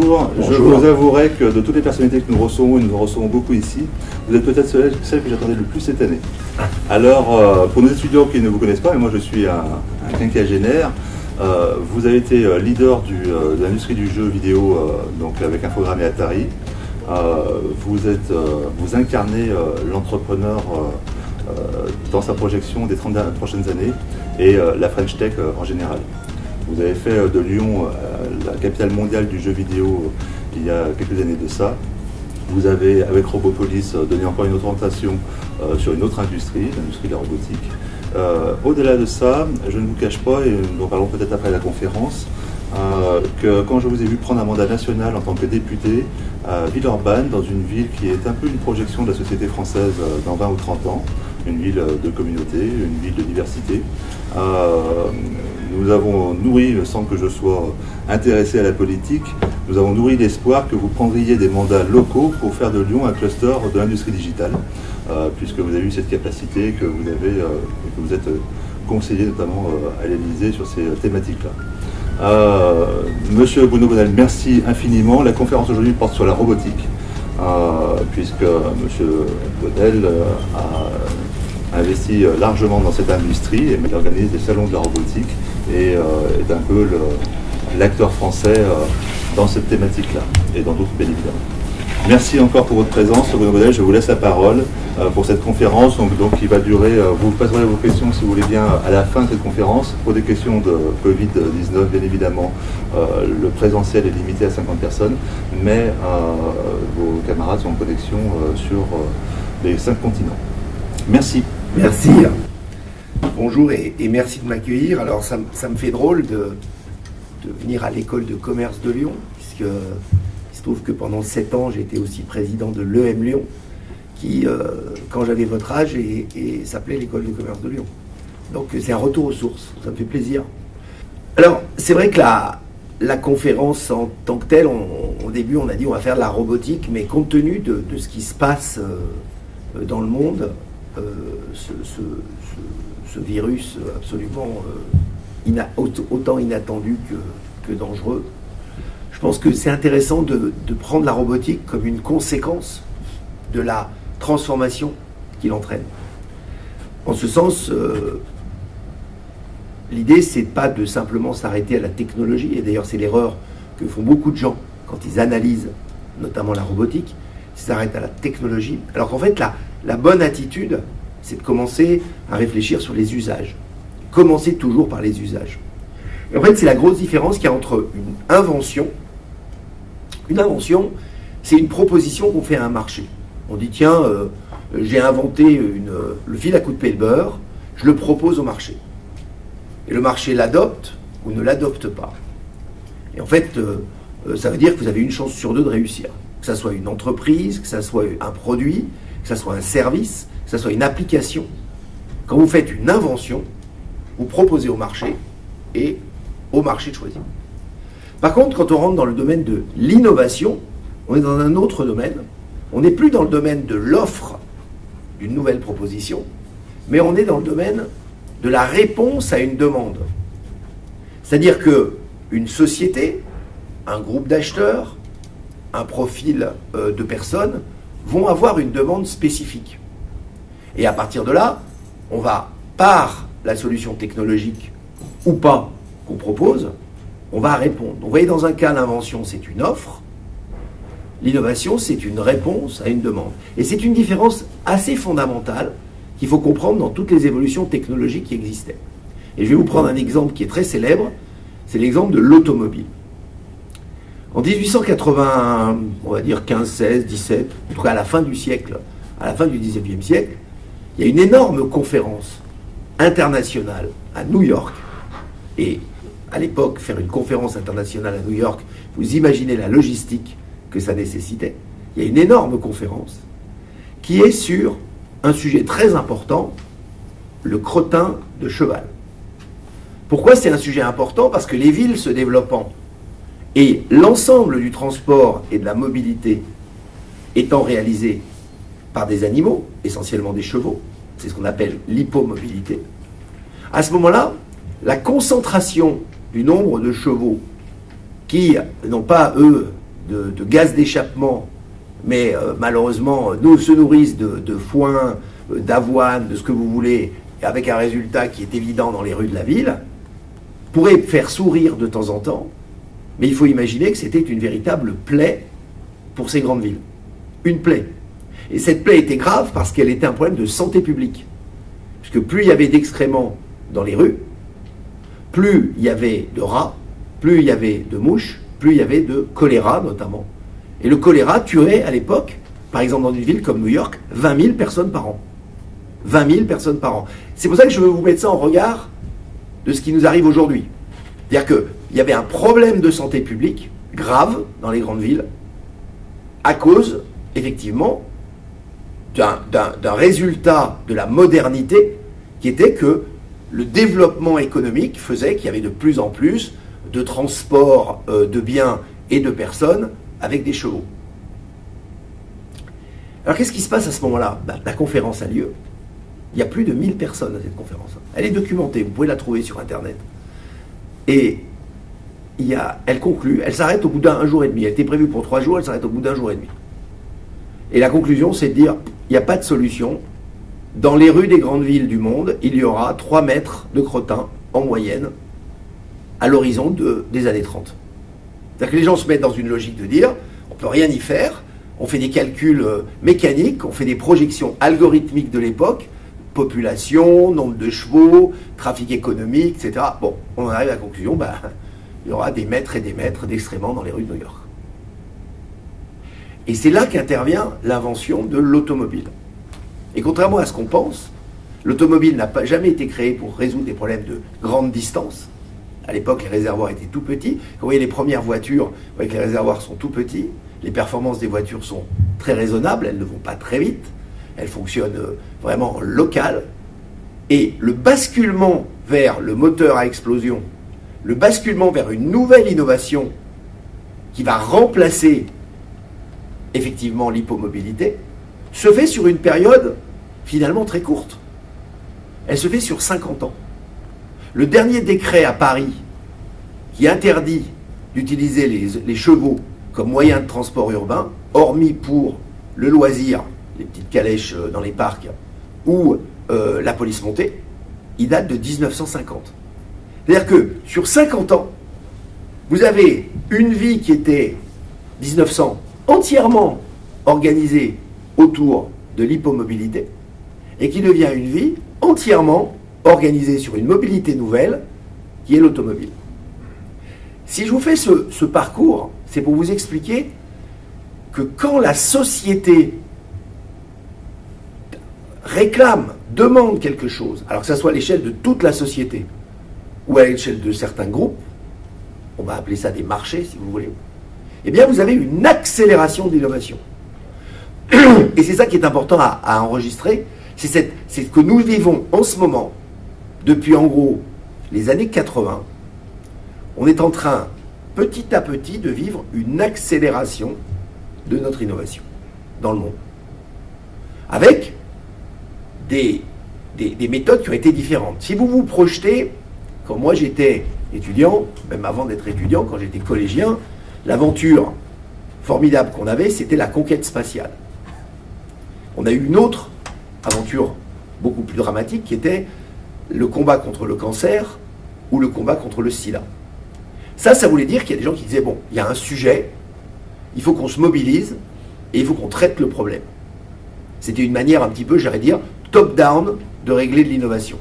Bonjour. Je vous avouerai que de toutes les personnalités que nous recevons, et nous en recevons beaucoup ici, vous êtes peut-être celle que j'attendais le plus cette année. Alors, pour nos étudiants qui ne vous connaissent pas, et moi je suis un quinquagénaire, vous avez été leader de l'industrie du jeu vidéo, donc avec Infogrames et Atari. Vous incarnez l'entrepreneur dans sa projection des 30 prochaines années et la French Tech en général. Vous avez fait de Lyon la capitale mondiale du jeu vidéo il y a quelques années de ça. Vous avez, avec Robopolis, donné encore une autre orientation sur une autre industrie, l'industrie de la robotique. Au-delà de ça, je ne vous cache pas, et nous en parlons peut-être après la conférence, que quand je vous ai vu prendre un mandat national en tant que député à Villeurbanne, dans une ville qui est un peu une projection de la société française dans 20 ou 30 ans, une ville de communauté, une ville de diversité, nous avons nourri, sans que je sois intéressé à la politique, nous avons nourri l'espoir que vous prendriez des mandats locaux pour faire de Lyon un cluster de l'industrie digitale, puisque vous avez eu cette capacité, que vous êtes conseiller notamment à l'Élysée sur ces thématiques-là. Monsieur Bruno Bonnel, merci infiniment. La conférence aujourd'hui porte sur la robotique, puisque Monsieur Bonnel a investi largement dans cette industrie et il organise des salons de la robotique et est un peu l'acteur français dans cette thématique-là et dans d'autres, bien évidemment. Merci encore pour votre présence, Bruno Bonnel. Je vous laisse la parole pour cette conférence, donc qui va durer, vous poserez vos questions si vous voulez bien à la fin de cette conférence. Pour des questions de Covid-19, bien évidemment, le présentiel est limité à 50 personnes, mais vos camarades sont en connexion sur les 5 continents. Merci. Merci. Bonjour et merci de m'accueillir. Alors ça me fait drôle de venir à l'école de commerce de Lyon, puisque il se trouve que pendant 7 ans, j'ai été aussi président de l'EM Lyon, qui, quand j'avais votre âge, s'appelait l'école de commerce de Lyon. Donc c'est un retour aux sources, ça me fait plaisir. Alors, c'est vrai que la conférence en tant que telle, au début, on a dit on va faire de la robotique, mais compte tenu de ce qui se passe dans le monde, ce virus absolument autant inattendu que dangereux, je pense que c'est intéressant de prendre la robotique comme une conséquence de la transformation qu'il entraîne. En ce sens, l'idée, c'est pas de simplement s'arrêter à la technologie, et d'ailleurs c'est l'erreur que font beaucoup de gens quand ils analysent notamment la robotique, ils s'arrêtent à la technologie, alors qu'en fait la bonne attitude, c'est de commencer à réfléchir sur les usages. Commencer toujours par les usages. Et en fait, c'est la grosse différence qu'il y a entre une invention. Une invention, c'est une proposition qu'on fait à un marché. On dit, tiens, j'ai inventé le fil à couper le beurre, je le propose au marché. Et le marché l'adopte ou ne l'adopte pas. Et en fait, ça veut dire que vous avez une chance sur 2 de réussir. Que ça soit une entreprise, que ça soit un produit, que ça soit un service, que ça soit une application. Quand vous faites une invention, vous proposez au marché et au marché de choisir. Par contre, quand on rentre dans le domaine de l'innovation, on est dans un autre domaine. On n'est plus dans le domaine de l'offre d'une nouvelle proposition, mais on est dans le domaine de la réponse à une demande. C'est-à-dire qu'une société, un groupe d'acheteurs, un profil de personnes vont avoir une demande spécifique. Et à partir de là, on va, par la solution technologique ou pas qu'on propose, on va répondre. Donc, vous voyez, dans un cas, l'invention, c'est une offre. L'innovation, c'est une réponse à une demande. Et c'est une différence assez fondamentale qu'il faut comprendre dans toutes les évolutions technologiques qui existaient. Et je vais vous prendre un exemple qui est très célèbre, c'est l'exemple de l'automobile. En 1880, on va dire 15, 16, 17, en tout cas à la fin du siècle, à la fin du 19e siècle, il y a une énorme conférence internationale à New York. Et à l'époque, faire une conférence internationale à New York, vous imaginez la logistique que ça nécessitait. Il y a une énorme conférence qui est sur un sujet très important, le crottin de cheval. Pourquoi c'est un sujet important? Parce que les villes se développant et l'ensemble du transport et de la mobilité étant réalisé par des animaux, essentiellement des chevaux, c'est ce qu'on appelle l'hypomobilité, à ce moment-là, la concentration du nombre de chevaux qui n'ont pas, eux, de gaz d'échappement, mais malheureusement se nourrissent de foin, d'avoine, de ce que vous voulez, avec un résultat qui est évident dans les rues de la ville, pourrait faire sourire de temps en temps, mais il faut imaginer que c'était une véritable plaie pour ces grandes villes. Une plaie. Et cette plaie était grave parce qu'elle était un problème de santé publique. Puisque plus il y avait d'excréments dans les rues, plus il y avait de rats, plus il y avait de mouches, plus il y avait de choléra notamment. Et le choléra tuerait à l'époque, par exemple dans une ville comme New York, 20 000 personnes par an. 20 000 personnes par an. C'est pour ça que je veux vous mettre ça en regard de ce qui nous arrive aujourd'hui. C'est-à-dire qu'il y avait un problème de santé publique grave dans les grandes villes à cause, effectivement, d'un résultat de la modernité qui était que le développement économique faisait qu'il y avait de plus en plus de transports de biens et de personnes avec des chevaux. Alors qu'est-ce qui se passe à ce moment-là? La conférence a lieu. Il y a plus de 1000 personnes à cette conférence. Elle est documentée, vous pouvez la trouver sur Internet. Et elle conclut, elle s'arrête au bout d'un jour et demi. Elle était prévue pour 3 jours, elle s'arrête au bout d'un jour et demi. Et la conclusion, c'est de dire, il n'y a pas de solution. Dans les rues des grandes villes du monde, il y aura 3 mètres de crottin en moyenne à l'horizon des années 30. C'est-à-dire que les gens se mettent dans une logique de dire, on ne peut rien y faire, on fait des calculs mécaniques, on fait des projections algorithmiques de l'époque, population, nombre de chevaux, trafic économique, etc. Bon, on en arrive à la conclusion, il y aura des mètres et des mètres d'excréments dans les rues de New York. Et c'est là qu'intervient l'invention de l'automobile. Et contrairement à ce qu'on pense, l'automobile n'a jamais été créée pour résoudre des problèmes de grande distance. À l'époque, les réservoirs étaient tout petits. Quand vous voyez les premières voitures, vous voyez que les réservoirs sont tout petits. Les performances des voitures sont très raisonnables, elles ne vont pas très vite. Elles fonctionnent vraiment en local. Et le basculement vers le moteur à explosion, le basculement vers une nouvelle innovation qui va remplacer effectivement l'hypomobilité, se fait sur une période finalement très courte. Elle se fait sur 50 ans. Le dernier décret à Paris qui interdit d'utiliser les chevaux comme moyen de transport urbain, hormis pour le loisir, les petites calèches dans les parcs, ou la police montée, il date de 1950. C'est-à-dire que sur 50 ans, vous avez une vie qui était 1900 entièrement organisée autour de l'hypomobilité et qui devient une vie entièrement organisée sur une mobilité nouvelle qui est l'automobile. Si je vous fais ce parcours, c'est pour vous expliquer que quand la société réclame, demande quelque chose, alors que ça soit à l'échelle de toute la société ou à l'échelle de certains groupes, on va appeler ça des marchés si vous voulez, eh bien vous avez une accélération de l'innovation. Et c'est ça qui est important à enregistrer, c'est ce que nous vivons en ce moment, depuis en gros les années 80, on est en train petit à petit de vivre une accélération de notre innovation dans le monde. Avec des méthodes qui ont été différentes. Si vous vous projetez, quand moi j'étais étudiant, même avant d'être étudiant, quand j'étais collégien, l'aventure formidable qu'on avait, c'était la conquête spatiale. On a eu une autre aventure beaucoup plus dramatique qui était le combat contre le cancer ou le combat contre le sida. Ça voulait dire qu'il y a des gens qui disaient, bon, il y a un sujet, il faut qu'on se mobilise et il faut qu'on traite le problème. C'était une manière un petit peu, j'allais dire, top-down de régler de l'innovation.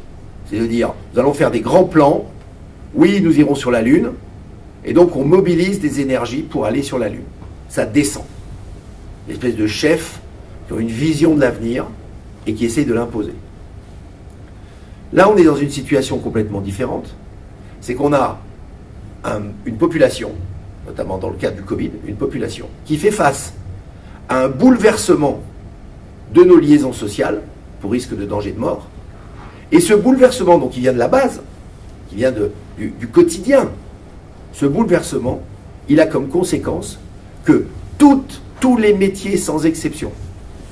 C'est de dire, nous allons faire des grands plans, oui, nous irons sur la Lune, et donc on mobilise des énergies pour aller sur la Lune. Ça descend. Une espèce de chef qui ont une vision de l'avenir et qui essaie de l'imposer. Là, on est dans une situation complètement différente. C'est qu'on a une population, notamment dans le cadre du Covid, une population qui fait face à un bouleversement de nos liaisons sociales pour risque de danger de mort. Et ce bouleversement, donc, qui vient de la base, qui vient du quotidien, ce bouleversement, il a comme conséquence que tous les métiers sans exception,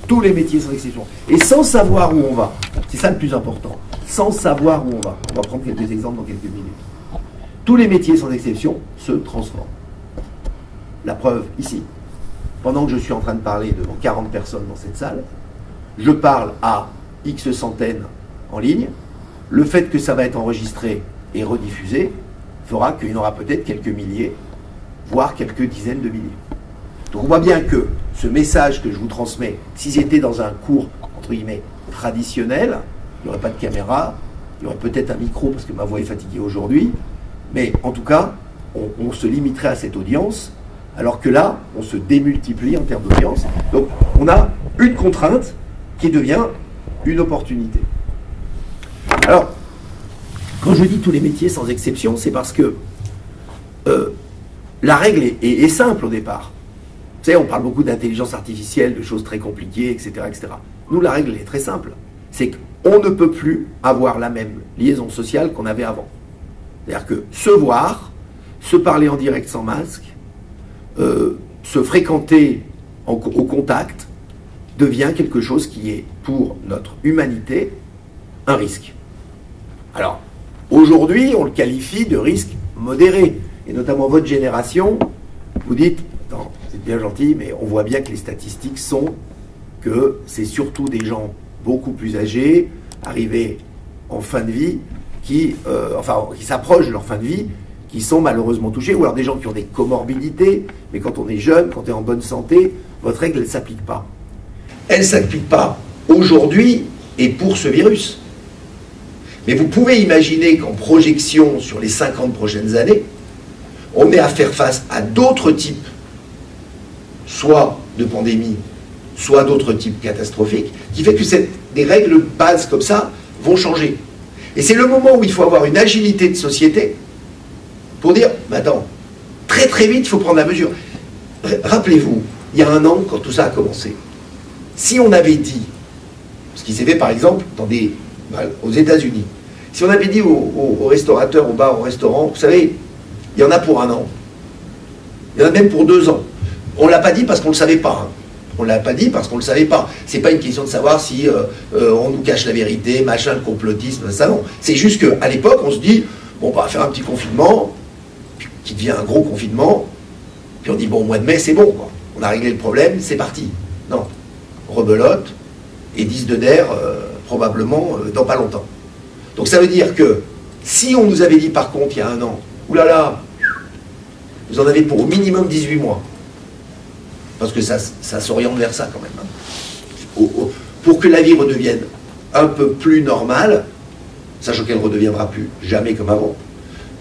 tous les métiers sans exception, et sans savoir où on va, c'est ça le plus important, sans savoir où on va prendre quelques exemples dans quelques minutes, tous les métiers sans exception se transforment. La preuve, ici. Pendant que je suis en train de parler devant 40 personnes dans cette salle, je parle à X centaines en ligne. Le fait que ça va être enregistré et rediffusé fera qu'il y en aura peut-être quelques milliers, voire quelques dizaines de milliers. Donc on voit bien que ce message que je vous transmets, si c'était dans un cours, entre guillemets, traditionnel, il n'y aurait pas de caméra, il y aurait peut-être un micro parce que ma voix est fatiguée aujourd'hui, mais en tout cas, on se limiterait à cette audience, alors que là, on se démultiplie en termes d'audience. Donc on a une contrainte qui devient une opportunité. Alors, quand je dis tous les métiers sans exception, c'est parce que la règle est simple au départ. Vous savez, on parle beaucoup d'intelligence artificielle, de choses très compliquées, etc., etc. Nous, la règle est très simple. C'est qu'on ne peut plus avoir la même liaison sociale qu'on avait avant. C'est-à-dire que se voir, se parler en direct sans masque, se fréquenter au contact, devient quelque chose qui est, pour notre humanité, un risque. Alors, aujourd'hui, on le qualifie de risque modéré. Et notamment votre génération, vous dites, c'est bien gentil, mais on voit bien que les statistiques sont que c'est surtout des gens beaucoup plus âgés, arrivés en fin de vie, qui s'approchent de leur fin de vie, qui sont malheureusement touchés, ou alors des gens qui ont des comorbidités, mais quand on est jeune, quand on est en bonne santé, votre règle, elle ne s'applique pas. Elle ne s'applique pas aujourd'hui et pour ce virus. Mais vous pouvez imaginer qu'en projection sur les 50 prochaines années, on est à faire face à d'autres types, soit de pandémies, soit d'autres types catastrophiques, qui fait que des règles bases comme ça vont changer. Et c'est le moment où il faut avoir une agilité de société pour dire, attends, très très vite, il faut prendre la mesure. Rappelez-vous, il y a un an, quand tout ça a commencé, si on avait dit, ce qui s'est fait par exemple aux États-Unis, si on avait dit aux restaurateurs, aux bars, aux restaurants, vous savez, il y en a pour un an, il y en a même pour 2 ans. On ne l'a pas dit parce qu'on ne le savait pas. Hein. On ne l'a pas dit parce qu'on ne le savait pas. C'est pas une question de savoir si on nous cache la vérité, machin, le complotisme, ça non. C'est juste qu'à l'époque, on se dit, bon, on va faire un petit confinement, qui devient un gros confinement, puis on dit, bon, au mois de mai, c'est bon, quoi. On a réglé le problème, c'est parti. Non. Rebelote et 10 de d'air, probablement, dans pas longtemps. Donc ça veut dire que, si on nous avait dit par contre, il y a un an, oulala, vous en avez pour au minimum 18 mois, parce que ça s'oriente vers ça quand même. Hein. Pour que la vie redevienne un peu plus normale, sachant qu'elle ne redeviendra plus jamais comme avant,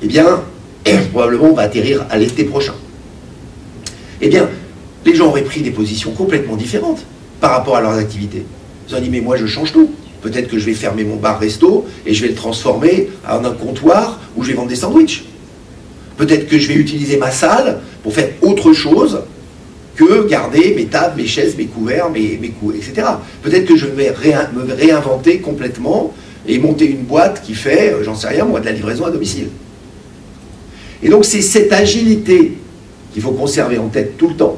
eh bien, probablement on va atterrir à l'été prochain. Eh bien, les gens auraient pris des positions complètement différentes par rapport à leurs activités. Ils ont dit, mais moi je change tout. Peut-être que je vais fermer mon bar-resto et je vais le transformer en un comptoir où je vais vendre des sandwichs. Peut-être que je vais utiliser ma salle pour faire autre chose que garder mes tables, mes chaises, mes couverts, mes coups, etc. Peut-être que je vais me réinventer complètement et monter une boîte qui fait, j'en sais rien moi, de la livraison à domicile. Et donc c'est cette agilité qu'il faut conserver en tête tout le temps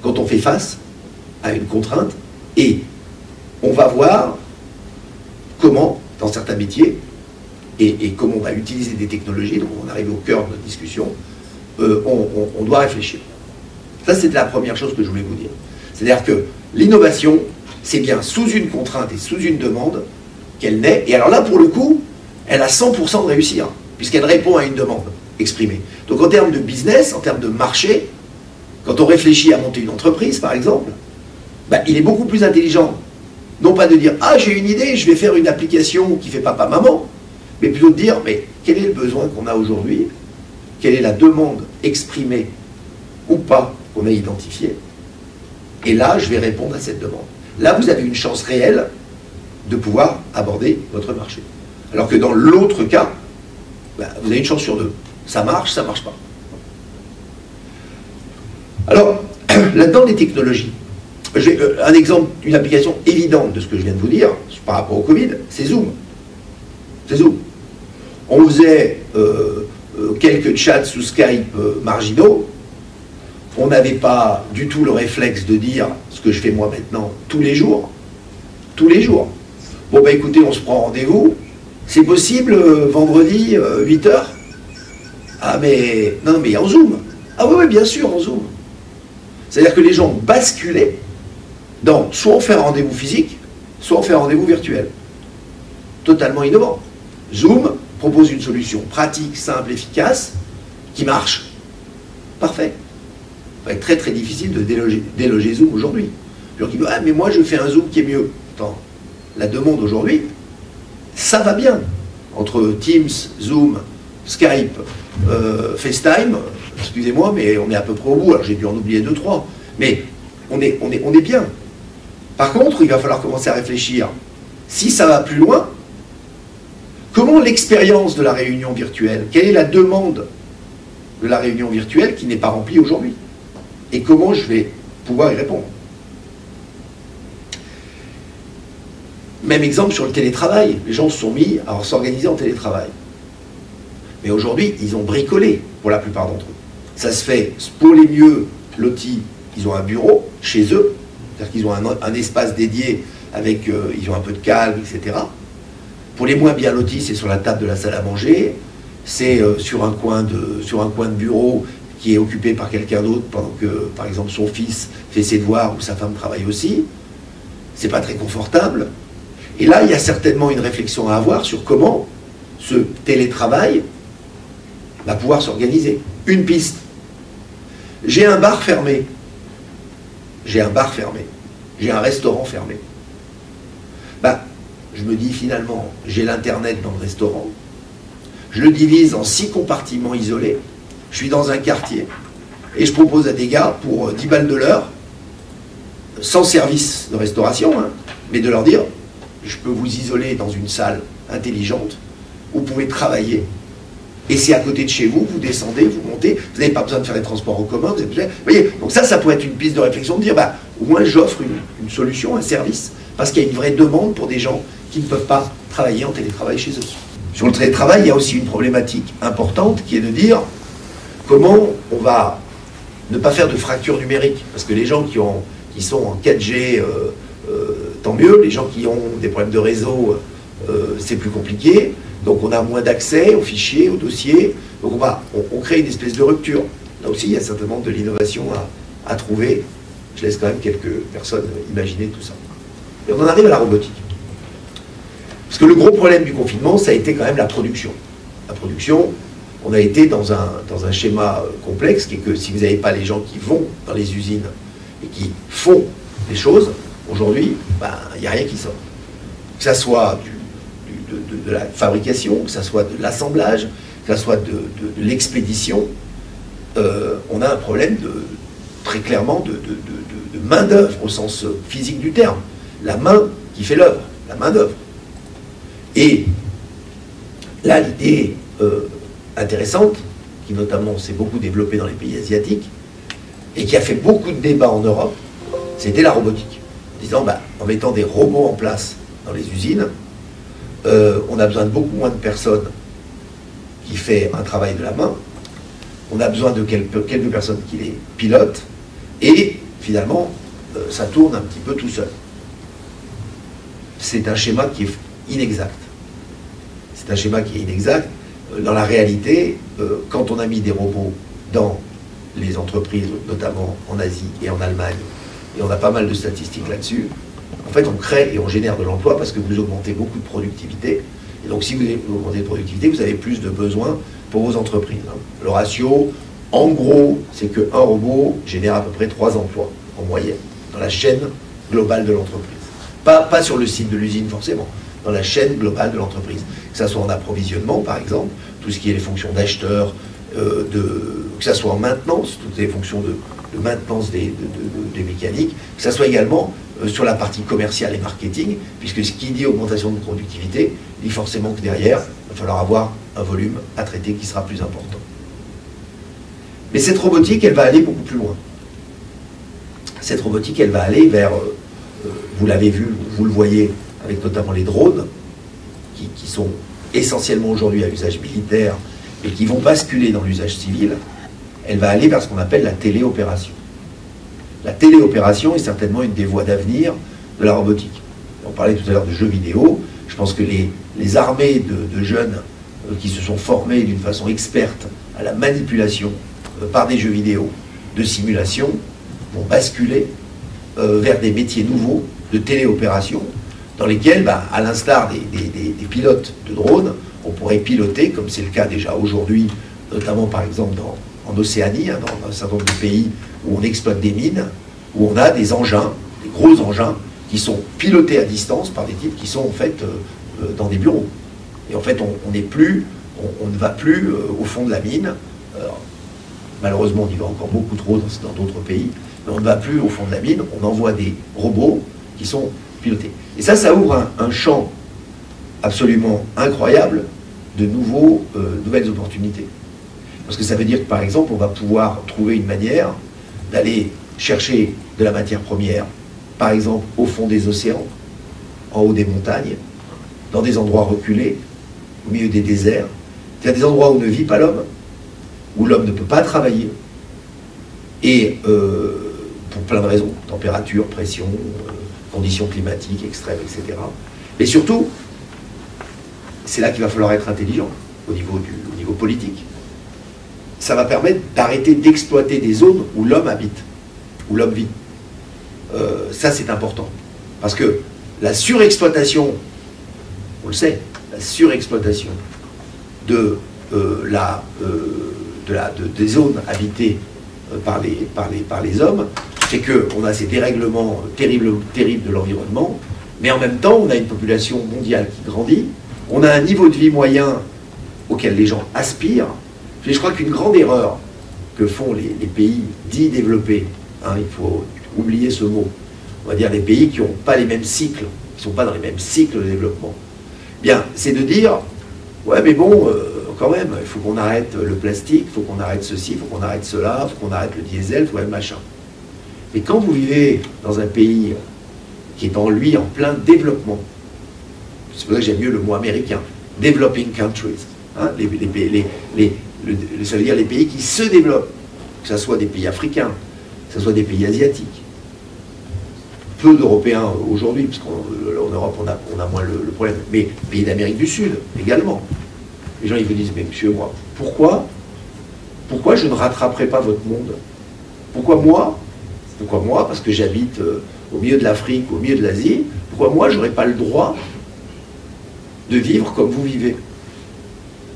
quand on fait face à une contrainte, et on va voir comment, dans certains métiers, et comment on va utiliser des technologies, donc on arrive au cœur de notre discussion, on doit réfléchir. Ça, c'est la première chose que je voulais vous dire. C'est-à-dire que l'innovation, c'est bien sous une contrainte et sous une demande qu'elle naît. Et alors là, pour le coup, elle a 100% de réussir, puisqu'elle répond à une demande exprimée. Donc en termes de business, en termes de marché, quand on réfléchit à monter une entreprise, par exemple, il est beaucoup plus intelligent, non pas de dire « Ah, j'ai une idée, je vais faire une application qui fait papa-maman », mais plutôt de dire « Mais quel est le besoin qu'on a aujourd'hui? Quelle est la demande exprimée ou pas qu'on a identifiée? Et là, je vais répondre à cette demande. » Là, vous avez une chance réelle de pouvoir aborder votre marché. Alors que dans l'autre cas, vous avez une chance sur 2. Ça marche pas. Alors, là-dedans, les technologies. Un exemple, une application évidente de ce que je viens de vous dire, par rapport au Covid, c'est Zoom. C'est Zoom. On faisait quelques chats sous Skype marginaux. On n'avait pas du tout le réflexe de dire ce que je fais moi maintenant tous les jours. Tous les jours. Bon, écoutez, on se prend rendez-vous. C'est possible vendredi, 8h? Ah, mais non, mais en Zoom. Ah oui, bien sûr, en Zoom. C'est-à-dire que les gens basculaient dans soit on fait un rendez-vous physique, soit on fait un rendez-vous virtuel. Totalement innovant. Zoom propose une solution pratique, simple, efficace, qui marche. Parfait. Ça va être très très difficile de déloger Zoom aujourd'hui. Puis on dit, ah mais moi je fais un Zoom qui est mieux. Attends, la demande aujourd'hui, ça va bien. Entre Teams, Zoom, Skype, FaceTime, excusez-moi, mais on est à peu près au bout. Alors j'ai dû en oublier 2-3. Mais on est bien. Par contre, il va falloir commencer à réfléchir. Si ça va plus loin, comment l'expérience de la réunion virtuelle, quelle est la demande de la réunion virtuelle qui n'est pas remplie aujourd'hui? Et comment je vais pouvoir y répondre? Même exemple sur le télétravail. Les gens se sont mis à s'organiser en télétravail. Mais aujourd'hui, ils ont bricolé pour la plupart d'entre eux. Ça se fait pour les mieux lotis, ils ont un bureau chez eux, c'est-à-dire qu'ils ont un espace dédié avec, ils ont un peu de calme, etc. Pour les moins bien lotis, c'est sur la table de la salle à manger, c'est sur un coin de bureau qui est occupé par quelqu'un d'autre pendant que, par exemple, son fils fait ses devoirs ou sa femme travaille aussi. C'est pas très confortable. Et là, il y a certainement une réflexion à avoir sur comment ce télétravail va pouvoir s'organiser. Une piste. J'ai un bar fermé. J'ai un bar fermé. J'ai un restaurant fermé. Je me dis finalement, j'ai l'Internet dans le restaurant. Je le divise en 6 compartiments isolés. Je suis dans un quartier. Et je propose à des gars, pour 10 balles de l'heure, sans service de restauration, hein, mais de leur dire, je peux vous isoler dans une salle intelligente, vous pouvez travailler, et c'est à côté de chez vous, vous descendez, vous montez, vous n'avez pas besoin de faire les transports en commun, vous voyez, donc ça pourrait être une piste de réflexion, de dire, au moins j'offre une solution, un service, parce qu'il y a une vraie demande pour des gens qui ne peuvent pas travailler en télétravail chez eux. Sur le télétravail, il y a aussi une problématique importante, qui est de dire, comment on va ne pas faire de fracture numérique, parce que les gens qui sont en 4G, tant mieux, les gens qui ont des problèmes de réseau, c'est plus compliqué, donc on a moins d'accès aux fichiers, aux dossiers, donc on crée une espèce de rupture. Là aussi, il y a certainement de l'innovation à trouver. Je laisse quand même quelques personnes imaginer tout ça. Et on en arrive à la robotique. Parce que le gros problème du confinement, ça a été quand même la production. La production, on a été dans un schéma complexe, qui est que si vous n'avez pas les gens qui vont dans les usines et qui font les choses, aujourd'hui, il n'y a rien qui sort. Que ça soit de la fabrication, que ça soit de l'assemblage, que ça soit de l'expédition, on a un problème très clairement de main-d'œuvre au sens physique du terme. La main qui fait l'œuvre, la main-d'œuvre. Et là, l'idée intéressante, qui notamment s'est beaucoup développée dans les pays asiatiques, et qui a fait beaucoup de débats en Europe, c'était la robotique. En disant, en mettant des robots en place dans les usines, on a besoin de beaucoup moins de personnes qui font un travail de la main, on a besoin de quelques personnes qui les pilotent, et finalement, ça tourne un petit peu tout seul. C'est un schéma qui est inexact. C'est un schéma qui est inexact. Dans la réalité, quand on a mis des robots dans les entreprises, notamment en Asie et en Allemagne, et on a pas mal de statistiques là-dessus, en fait, on crée et on génère de l'emploi parce que vous augmentez beaucoup de productivité. Et donc, si vous augmentez de productivité, vous avez plus de besoins pour vos entreprises. Le ratio, en gros, c'est qu'un robot génère à peu près 3 emplois, en moyenne, dans la chaîne globale de l'entreprise. Pas sur le site de l'usine, forcément, dans la chaîne globale de l'entreprise. Que ça soit en approvisionnement, par exemple, tout ce qui est les fonctions d'acheteur, que ça soit en maintenance, toutes les fonctions de maintenance des mécaniques, que ça soit également sur la partie commerciale et marketing, puisque ce qui dit augmentation de productivité, dit forcément que derrière, il va falloir avoir un volume à traiter qui sera plus important. Mais cette robotique, elle va aller beaucoup plus loin. Cette robotique, elle va aller vers, vous l'avez vu, vous le voyez, avec notamment les drones, qui sont essentiellement aujourd'hui à usage militaire, et qui vont basculer dans l'usage civil. Elle va aller vers ce qu'on appelle la téléopération. La téléopération est certainement une des voies d'avenir de la robotique. On parlait tout à l'heure de jeux vidéo. Je pense que les armées de jeunes qui se sont formés d'une façon experte à la manipulation par des jeux vidéo de simulation, vont basculer vers des métiers nouveaux de téléopération, dans lesquels, à l'instar des pilotes de drones, on pourrait piloter, comme c'est le cas déjà aujourd'hui, notamment par exemple en Océanie, hein, dans un certain nombre de pays où on exploite des mines, où on a des engins, des gros engins, qui sont pilotés à distance par des types qui sont en fait dans des bureaux. Et en fait, on ne va plus au fond de la mine. Alors, malheureusement, on y va encore beaucoup trop dans d'autres pays, mais on ne va plus au fond de la mine, on envoie des robots qui sont pilotés. Et ça ouvre un champ absolument incroyable de nouvelles opportunités. Parce que ça veut dire que, par exemple, on va pouvoir trouver une manière d'aller chercher de la matière première, par exemple, au fond des océans, en haut des montagnes, dans des endroits reculés, au milieu des déserts. Il y a des endroits où ne vit pas l'homme, où l'homme ne peut pas travailler, et pour plein de raisons, température, pression, conditions climatiques extrêmes, etc. Et surtout, c'est là qu'il va falloir être intelligent, au niveau politique. Ça va permettre d'arrêter d'exploiter des zones où l'homme habite, où l'homme vit. Ça, c'est important. Parce que la surexploitation, on le sait, la surexploitation des zones habitées par les hommes, c'est qu'on a ces dérèglements terribles de l'environnement, mais en même temps, on a une population mondiale qui grandit, on a un niveau de vie moyen auquel les gens aspirent. Je crois qu'une grande erreur que font les pays dits développés, hein, il faut oublier ce mot, on va dire les pays qui n'ont pas les mêmes cycles, qui ne sont pas dans les mêmes cycles de développement, bien, c'est de dire, ouais mais bon, quand même, il faut qu'on arrête le plastique, il faut qu'on arrête ceci, il faut qu'on arrête cela, il faut qu'on arrête le diesel, il faut même machin. Mais quand vous vivez dans un pays qui est en plein développement, c'est pour ça que j'aime mieux le mot américain, developing countries, hein, ça veut dire les pays qui se développent, que ce soit des pays africains, que ce soit des pays asiatiques. Peu d'Européens aujourd'hui, parce qu'en Europe on a moins le problème, mais pays d'Amérique du Sud également. Les gens ils vous disent, mais monsieur, pourquoi je ne rattraperai pas votre monde? Pourquoi moi, parce que j'habite au milieu de l'Afrique, au milieu de l'Asie, pourquoi moi je n'aurais pas le droit de vivre comme vous vivez?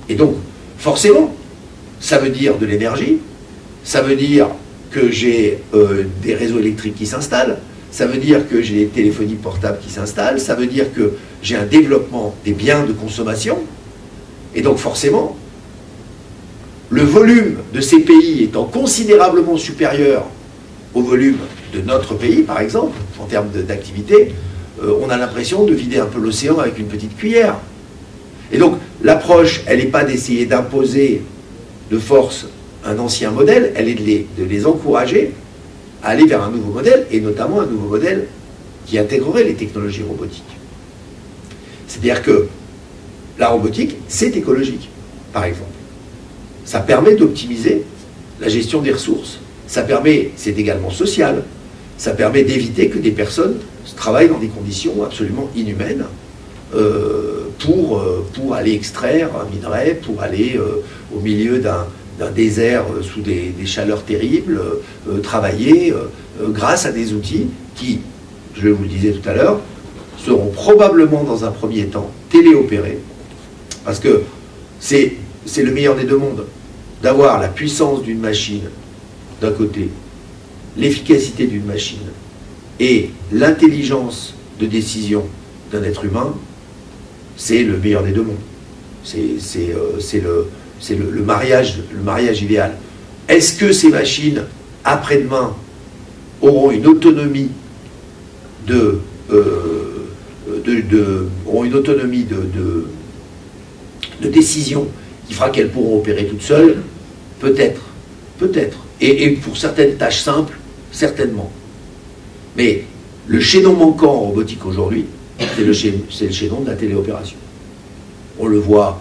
Et donc, forcément, ça veut dire de l'énergie, ça veut dire que j'ai des réseaux électriques qui s'installent, ça veut dire que j'ai des téléphonies portables qui s'installent, ça veut dire que j'ai un développement des biens de consommation, et donc forcément, le volume de ces pays étant considérablement supérieur au volume de notre pays, par exemple, en termes d'activité, on a l'impression de vider un peu l'océan avec une petite cuillère. Et donc, l'approche, elle n'est pas d'essayer d'imposer de force un ancien modèle, elle est de les encourager à aller vers un nouveau modèle, et notamment un nouveau modèle qui intégrerait les technologies robotiques. C'est-à-dire que la robotique, c'est écologique, par exemple. Ça permet d'optimiser la gestion des ressources. Ça permet, c'est également social, ça permet d'éviter que des personnes travaillent dans des conditions absolument inhumaines pour aller extraire un minerai, pour aller au milieu d'un désert sous des chaleurs terribles, travailler grâce à des outils qui, je vous le disais tout à l'heure, seront probablement dans un premier temps téléopérés, parce que c'est le meilleur des deux mondes, d'avoir la puissance d'une machine d'un côté, l'efficacité d'une machine et l'intelligence de décision d'un être humain, c'est le meilleur des deux mondes. C'est le mariage idéal. Est-ce que ces machines, après-demain, auront une autonomie de décision qui fera qu'elles pourront opérer toutes seules? Peut-être. Peut-être. Et pour certaines tâches simples, certainement. Mais le chaînon manquant en robotique aujourd'hui, c'est le chaînon de la téléopération. On le voit,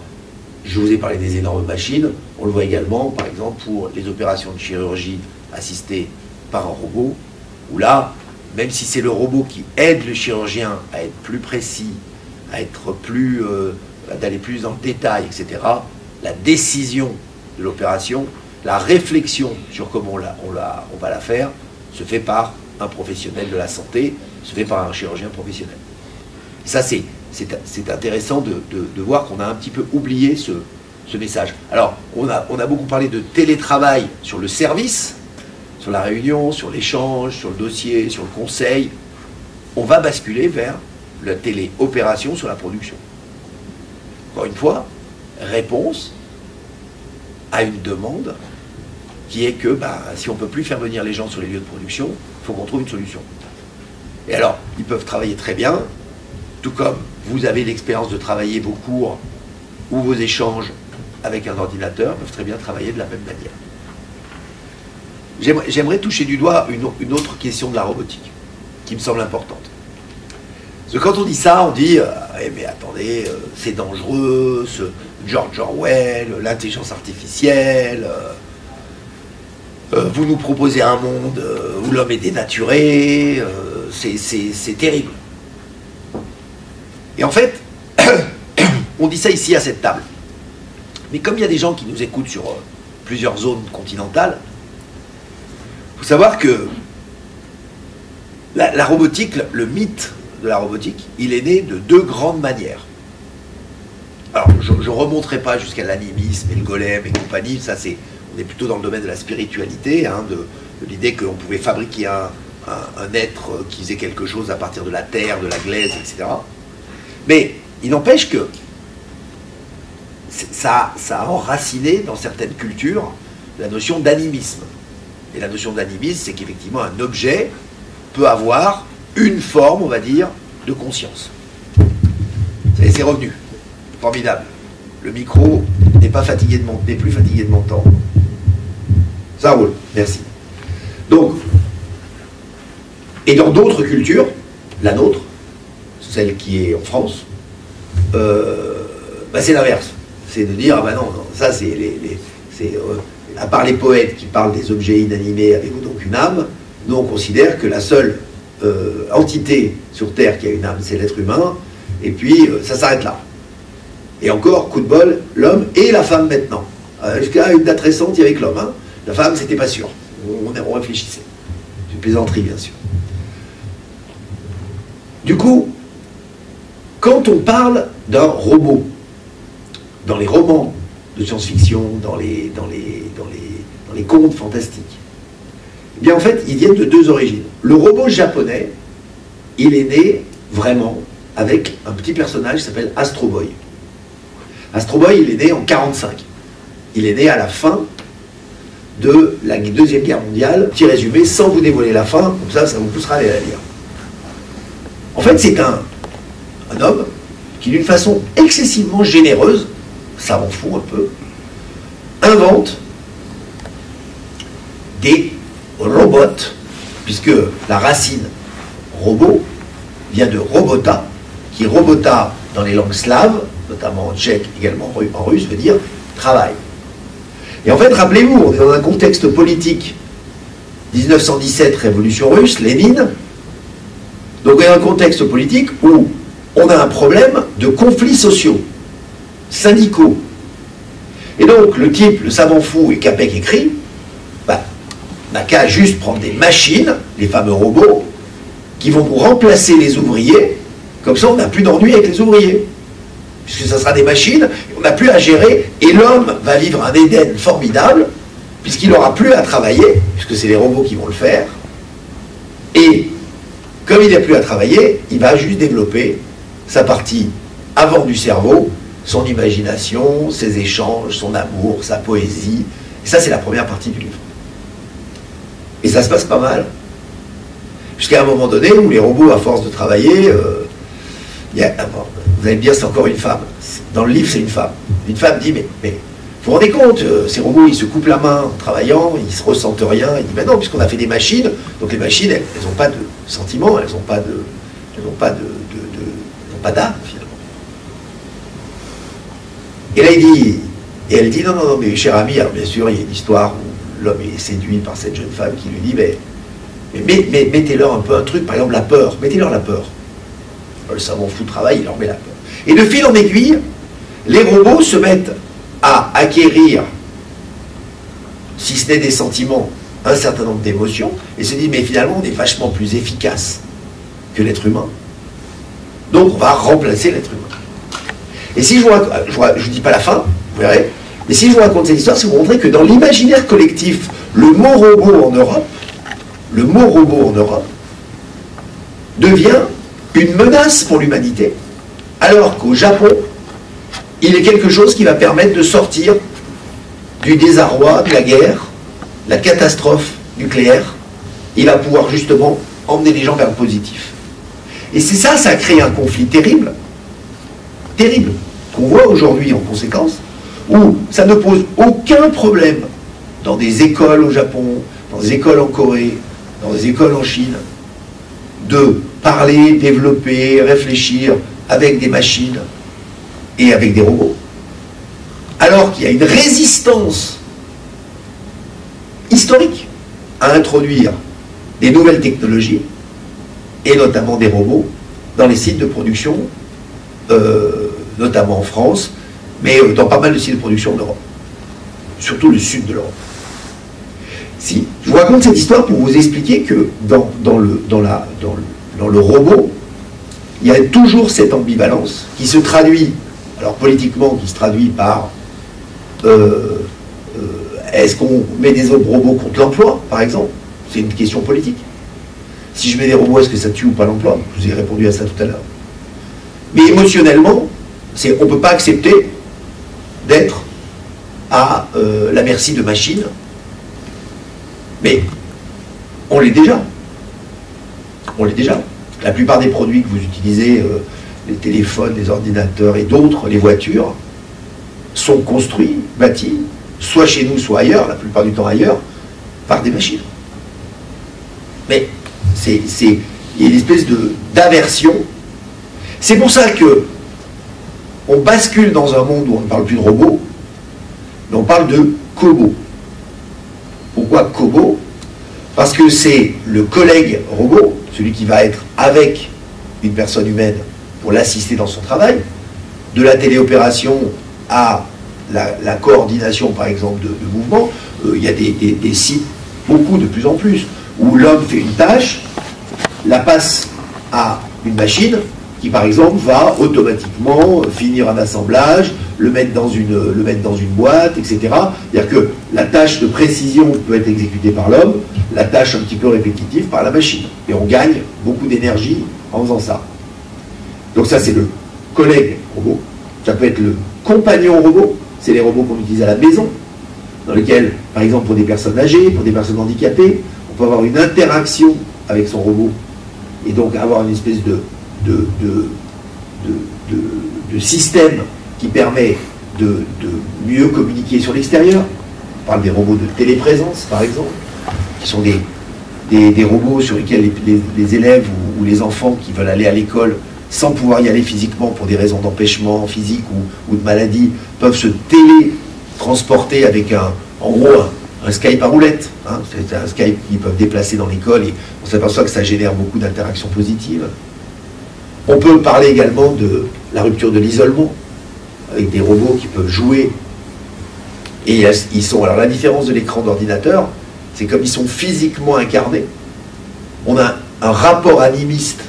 je vous ai parlé des énormes machines, on le voit également, par exemple, pour les opérations de chirurgie assistées par un robot, où là, même si c'est le robot qui aide le chirurgien à être plus précis, à être d'aller plus dans le détail, etc., la décision de l'opération, la réflexion sur comment on va la faire se fait par un professionnel de la santé, se fait par un chirurgien professionnel. Ça, c'est intéressant de voir qu'on a un petit peu oublié ce message. Alors, on a beaucoup parlé de télétravail sur le service, sur la réunion, sur l'échange, sur le dossier, sur le conseil. On va basculer vers la téléopération sur la production. Encore une fois, réponse à une demande qui est que si on ne peut plus faire venir les gens sur les lieux de production, il faut qu'on trouve une solution. Et alors, ils peuvent travailler très bien, tout comme vous avez l'expérience de travailler vos cours ou vos échanges avec un ordinateur, peuvent très bien travailler de la même manière. J'aimerais toucher du doigt une autre question de la robotique, qui me semble importante. Parce que quand on dit ça, on dit mais attendez, c'est dangereux, George Orwell, l'intelligence artificielle, vous nous proposez un monde où l'homme est dénaturé, c'est terrible. Et en fait, on dit ça ici à cette table. Mais comme il y a des gens qui nous écoutent sur plusieurs zones continentales, il faut savoir que la robotique, le mythe de la robotique, il est né de deux grandes manières. Alors, je ne remonterai pas jusqu'à l'animisme et le golem et compagnie, ça on est plutôt dans le domaine de la spiritualité, de l'idée qu'on pouvait fabriquer un être qui faisait quelque chose à partir de la terre, de la glaise, etc. Mais il n'empêche que ça a enraciné dans certaines cultures la notion d'animisme. Et la notion d'animisme, c'est qu'effectivement un objet peut avoir une forme, on va dire, de conscience. C'est revenu. Formidable. Le micro n'est plus fatigué de m'entendre. Ça roule, merci. Donc, et dans d'autres cultures, la nôtre, celle qui est en France, c'est l'inverse. C'est de dire, non, ça c'est à part les poètes qui parlent des objets inanimés avec donc une âme, nous on considère que la seule entité sur Terre qui a une âme, c'est l'être humain, et puis ça s'arrête là. Et encore, coup de bol, l'homme et la femme maintenant. Jusqu'à une date récente, il y avait que l'homme. La femme, c'était pas sûr. On réfléchissait. C'est une plaisanterie, bien sûr. Du coup, quand on parle d'un robot, dans les romans de science-fiction, dans les contes fantastiques, eh bien en fait, ils viennent de deux origines. Le robot japonais, il est né vraiment avec un petit personnage qui s'appelle Astro Boy. Astro Boy, il est né en 1945. Il est né à la fin de la Deuxième Guerre mondiale. Petit résumé, sans vous dévoiler la fin, comme ça vous poussera à aller la lire. En fait, c'est un homme qui, d'une façon excessivement généreuse, ça m'en fout un peu, invente des robots, puisque la racine robot vient de robota, qui robota dans les langues slaves, notamment en tchèque, également en russe, veut dire travail. Et en fait, rappelez-vous, on est dans un contexte politique, 1917, révolution russe, Lénine, donc on est dans un contexte politique où on a un problème de conflits sociaux, syndicaux. Et donc, le type, le savant fou et Capek écrit, n'a qu'à juste prendre des machines, les fameux robots, qui vont nous remplacer les ouvriers, comme ça on n'a plus d'ennui avec les ouvriers. Puisque ça sera des machines, on n'a plus à gérer, et l'homme va vivre un Éden formidable, puisqu'il n'aura plus à travailler, puisque c'est les robots qui vont le faire, et comme il n'a plus à travailler, il va juste développer sa partie avant du cerveau, son imagination, ses échanges, son amour, sa poésie. Et ça, c'est la première partie du livre. Et ça se passe pas mal. Jusqu'à un moment donné où les robots, à force de travailler, vous allez me dire, c'est encore une femme. Dans le livre, c'est une femme. Une femme dit, mais vous vous rendez compte, ces robots, ils se coupent la main en travaillant, ils ne se ressentent rien. Il dit, mais non, puisqu'on a fait des machines, donc les machines, elles n'ont pas de sentiments, elles n'ont pas d'âme, finalement. Et là, elle dit, non, mais cher ami, alors bien sûr, il y a une histoire où l'homme est séduit par cette jeune femme qui lui dit, mais mettez-leur un peu un truc, par exemple la peur, mettez-leur la peur. Le savant fou de travail, il leur met la peur. Et de fil en aiguille, les robots se mettent à acquérir si ce n'est des sentiments, un certain nombre d'émotions, et se disent, mais finalement, on est vachement plus efficace que l'être humain. Donc, on va remplacer l'être humain. Et si je vous dis pas la fin, vous verrez, mais si je vous raconte cette histoire, c'est vous montrer que dans l'imaginaire collectif, le mot robot en Europe devient une menace pour l'humanité, alors qu'au Japon, il est quelque chose qui va permettre de sortir du désarroi, de la guerre, la catastrophe nucléaire. Il va pouvoir justement emmener les gens vers le positif. Et c'est ça, ça a créé un conflit terrible, terrible, qu'on voit aujourd'hui en conséquence, où ça ne pose aucun problème dans des écoles au Japon, dans des écoles en Corée, dans des écoles en Chine, de parler, développer, réfléchir avec des machines et avec des robots. Alors qu'il y a une résistance historique à introduire des nouvelles technologies, et notamment des robots, dans les sites de production, notamment en France, mais dans pas mal de sites de production en Europe. Surtout le sud de l'Europe. Si, je vous raconte cette histoire pour vous expliquer que dans le robot, il y a toujours cette ambivalence qui se traduit, alors politiquement, qui se traduit par est-ce qu'on met des robots contre l'emploi, par exemple? C'est une question politique. Si je mets des robots, est-ce que ça tue ou pas l'emploi? Je vous ai répondu à ça tout à l'heure. Mais émotionnellement, on ne peut pas accepter d'être à la merci de machines. Mais on l'est déjà. On l'est déjà. La plupart des produits que vous utilisez, les téléphones, les ordinateurs et d'autres, les voitures, sont construits, bâtis, soit chez nous, soit ailleurs, la plupart du temps ailleurs, par des machines. Mais il y a une espèce d'aversion. C'est pour ça que on bascule dans un monde où on ne parle plus de robots, mais on parle de cobots. Pourquoi cobo? Parce que c'est le collègue robot, celui qui va être avec une personne humaine pour l'assister dans son travail, de la téléopération à la coordination, par exemple, de mouvements. Il y a des sites, beaucoup de plus en plus, où l'homme fait une tâche, la passe à une machine, qui, par exemple, va automatiquement finir un assemblage, le mettre dans une boîte, etc. C'est-à-dire que la tâche de précision peut être exécutée par l'homme, la tâche un petit peu répétitive par la machine. Et on gagne beaucoup d'énergie en faisant ça. Donc ça, c'est le collègue robot. Ça peut être le compagnon robot. C'est les robots qu'on utilise à la maison, dans lesquels, par exemple, pour des personnes âgées, pour des personnes handicapées, on peut avoir une interaction avec son robot et donc avoir une espèce de système qui permet de mieux communiquer sur l'extérieur. On parle des robots de téléprésence, par exemple, qui sont des robots sur lesquels les élèves ou les enfants qui veulent aller à l'école sans pouvoir y aller physiquement pour des raisons d'empêchement physique ou de maladie, peuvent se télétransporter avec en gros un Skype à roulette. Hein. C'est un Skype qu'ils peuvent déplacer dans l'école et on s'aperçoit que ça génère beaucoup d'interactions positives. On peut parler également de la rupture de l'isolement, avec des robots qui peuvent jouer. Et ils sont, alors la différence de l'écran d'ordinateur, c'est comme ils sont physiquement incarnés, on a un rapport animiste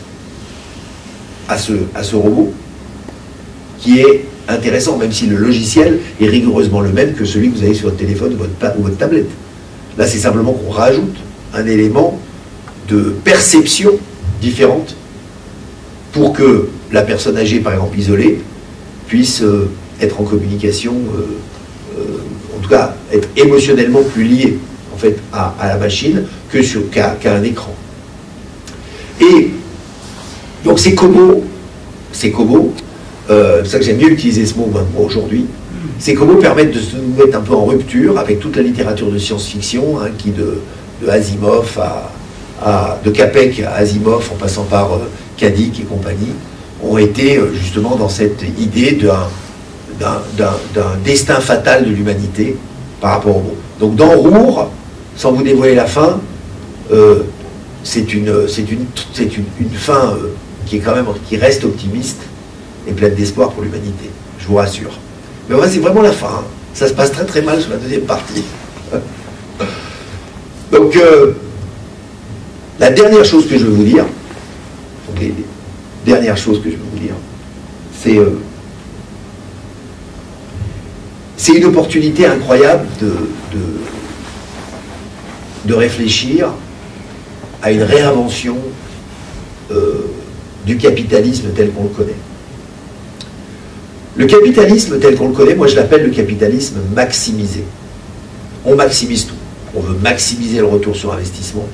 à ce robot qui est intéressant, même si le logiciel est rigoureusement le même que celui que vous avez sur votre téléphone ou votre tablette. Là, c'est simplement qu'on rajoute un élément de perception différente pour que la personne âgée, par exemple isolée, puisse être en communication, en tout cas être émotionnellement plus liée en fait, à la machine qu'à un écran. Et donc ces cobots, c'est pour ça que j'aime mieux utiliser ce mot aujourd'hui, ces cobots permettent de se mettre un peu en rupture avec toute la littérature de science-fiction, hein, qui de Asimov de Capek à Asimov, en passant par Kadik et compagnie, ont été justement dans cette idée d'un destin fatal de l'humanité par rapport au monde. Donc dans Roure, sans vous dévoiler la fin, c'est une fin qui est quand même, qui reste optimiste et pleine d'espoir pour l'humanité, je vous rassure. Mais ouais, c'est vraiment la fin, hein. Ça se passe très très mal sur la deuxième partie. Donc, la dernière chose que je veux vous dire, donc les dernières choses que je veux vous dire, c'est une opportunité incroyable de réfléchir à une réinvention du capitalisme tel qu'on le connaît. Le capitalisme tel qu'on le connaît, moi je l'appelle le capitalisme maximisé. On maximise tout. On veut maximiser le retour sur investissement.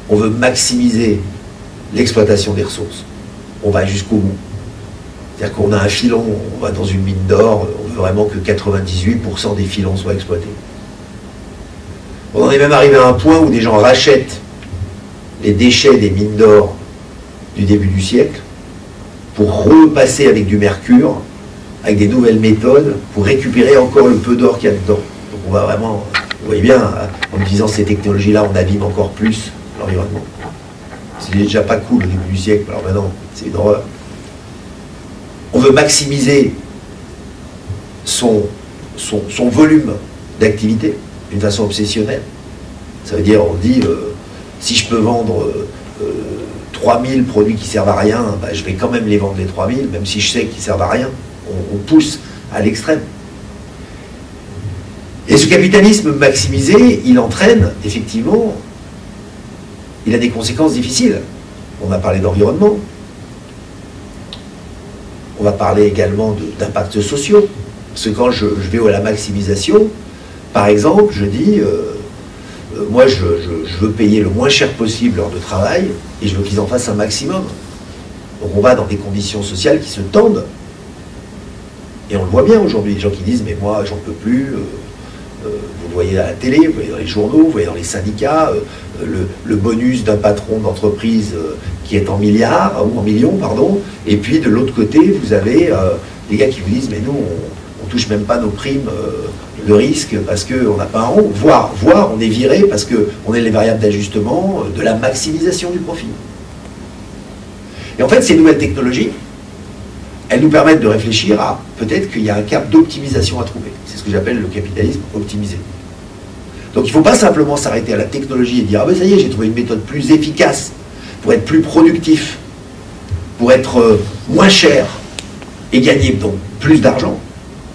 On veut maximiser l'exploitation des ressources. On va jusqu'au bout. C'est-à-dire qu'on a un filon, on va dans une mine d'or, on veut vraiment que 98% des filons soient exploités. On en est même arrivé à un point où des gens rachètent les déchets des mines d'or du début du siècle pour repasser avec du mercure, avec des nouvelles méthodes, pour récupérer encore le peu d'or qu'il y a dedans. Donc on va vraiment, vous voyez bien, en utilisant ces technologies-là, on abîme encore plus l'environnement. C'était déjà pas cool au début du siècle, alors maintenant, c'est une horreur. On veut maximiser son volume d'activité d'une façon obsessionnelle. Ça veut dire, on dit, si je peux vendre 3000 produits qui servent à rien, bah, je vais quand même les vendre les 3000, même si je sais qu'ils servent à rien. On pousse à l'extrême. Et ce capitalisme maximisé, il entraîne, effectivement, il a des conséquences difficiles. On a parlé d'environnement. On va parler également d'impacts sociaux. Parce que quand je vais à la maximisation, par exemple, je dis, moi je veux payer le moins cher possible l'heure de travail, et je veux qu'ils en fassent un maximum. Donc on va dans des conditions sociales qui se tendent. Et on le voit bien aujourd'hui, les gens qui disent, mais moi j'en peux plus, vous le voyez à la télé, vous le voyez dans les journaux, vous le voyez dans les syndicats, le bonus d'un patron d'entreprise qui est en milliards, ou en millions, pardon, et puis de l'autre côté, vous avez des gars qui vous disent, mais nous, on touche même pas nos primes de risque parce qu'on n'a pas un rond, voire on est viré parce qu'on est les variables d'ajustement de la maximisation du profit. Et en fait, ces nouvelles technologies, elles nous permettent de réfléchir à peut-être qu'il y a un cap d'optimisation à trouver. C'est ce que j'appelle le capitalisme optimisé. Donc il ne faut pas simplement s'arrêter à la technologie et dire « Ah ben ça y est, j'ai trouvé une méthode plus efficace pour être plus productif, pour être moins cher et gagner donc plus d'argent.